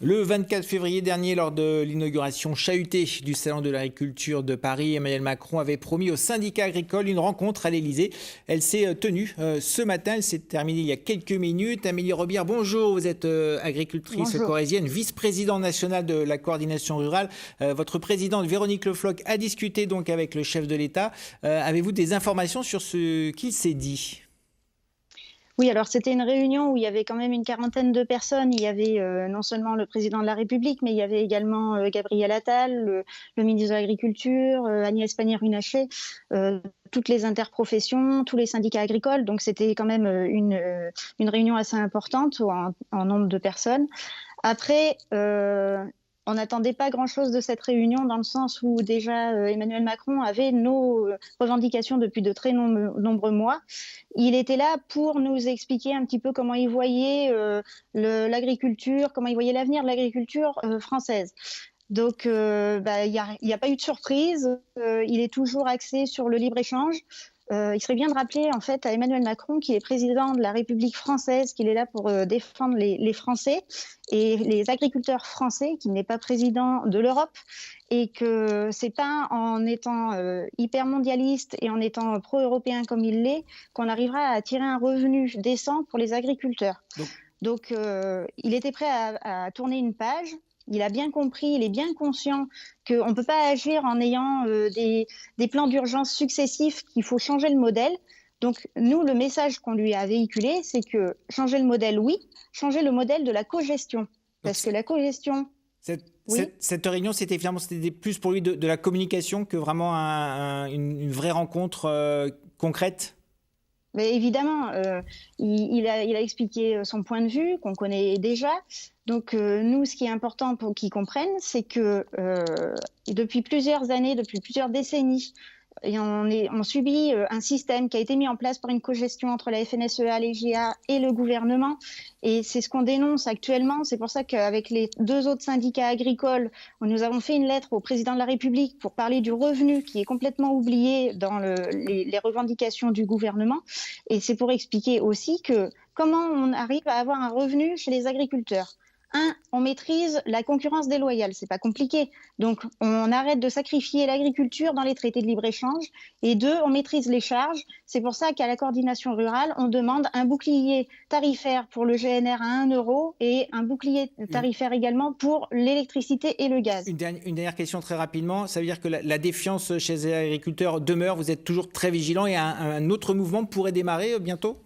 Le 24 février dernier, lors de l'inauguration chahutée du Salon de l'agriculture de Paris, Emmanuel Macron avait promis aux syndicats agricoles une rencontre à l'Élysée. Elle s'est tenue ce matin, elle s'est terminée il y a quelques minutes. Amélie Robillard, bonjour, vous êtes agricultrice corrézienne, vice-présidente nationale de la coordination rurale. Votre présidente Véronique Le Floch a discuté donc avec le chef de l'État. Avez-vous des informations sur ce qu'il s'est dit ? Oui, alors c'était une réunion où il y avait quand même une quarantaine de personnes. Il y avait non seulement le président de la République, mais il y avait également Gabriel Attal, le ministre de l'Agriculture, Agnès Pannier-Runacher, toutes les interprofessions, tous les syndicats agricoles. Donc c'était quand même une réunion assez importante en nombre de personnes. Après, on n'attendait pas grand-chose de cette réunion dans le sens où déjà Emmanuel Macron avait nos revendications depuis de très nombreux mois. Il était là pour nous expliquer un petit peu comment il voyait l'agriculture, comment il voyait l'avenir de l'agriculture française. Donc, il n'y a pas eu de surprise. Il est toujours axé sur le libre-échange. Il serait bien de rappeler en fait à Emmanuel Macron qu'il est président de la République française, qu'il est là pour défendre les Français et les agriculteurs français, qu'il n'est pas président de l'Europe et que c'est pas en étant hyper mondialiste et en étant pro-européen comme il l'est qu'on arrivera à tirer un revenu décent pour les agriculteurs. Donc il était prêt à tourner une page. Il a bien compris, il est bien conscient qu'on ne peut pas agir en ayant des plans d'urgence successifs, qu'il faut changer le modèle. Donc, nous, le message qu'on lui a véhiculé, c'est que changer le modèle, oui, changer le modèle de la cogestion. Parce que la cogestion... Cette réunion, c'était plus pour lui de la communication que vraiment une vraie rencontre concrète ? Mais évidemment, il a expliqué son point de vue, qu'on connaît déjà. Donc, nous, ce qui est important pour qu'ils comprennent, c'est que depuis plusieurs années, depuis plusieurs décennies, on subit un système qui a été mis en place par une cogestion entre la FNSEA, l'EGA et le gouvernement. Et c'est ce qu'on dénonce actuellement. C'est pour ça qu'avec les deux autres syndicats agricoles, nous avons fait une lettre au président de la République pour parler du revenu qui est complètement oublié dans les revendications du gouvernement. Et c'est pour expliquer aussi que comment on arrive à avoir un revenu chez les agriculteurs. On maîtrise la concurrence déloyale, c'est pas compliqué. Donc, on arrête de sacrifier l'agriculture dans les traités de libre-échange. Et deux, on maîtrise les charges. C'est pour ça qu'à la coordination rurale, on demande un bouclier tarifaire pour le GNR à 1 euro et un bouclier tarifaire également pour l'électricité et le gaz. Une dernière question très rapidement. Ça veut dire que la défiance chez les agriculteurs demeure. Vous êtes toujours très vigilants et un autre mouvement pourrait démarrer bientôt ?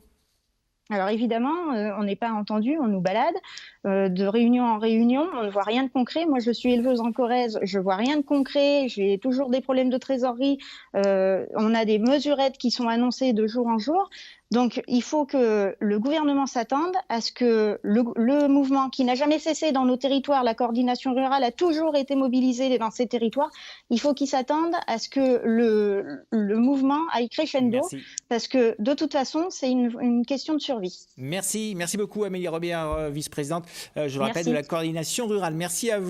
Alors évidemment, on n'est pas entendu, on nous balade de réunion en réunion, on ne voit rien de concret. Moi, je suis éleveuse en Corrèze, je vois rien de concret, j'ai toujours des problèmes de trésorerie. On a des mesurettes qui sont annoncées de jour en jour. Donc, il faut que le gouvernement s'attende à ce que le mouvement qui n'a jamais cessé dans nos territoires, la coordination rurale a toujours été mobilisée dans ces territoires, il faut qu'il s'attende à ce que le mouvement aille crescendo. Merci. Parce que de toute façon, c'est une question de survie. Merci beaucoup Amélie Robillard, vice-présidente, je le rappelle, de la coordination rurale. Merci à vous.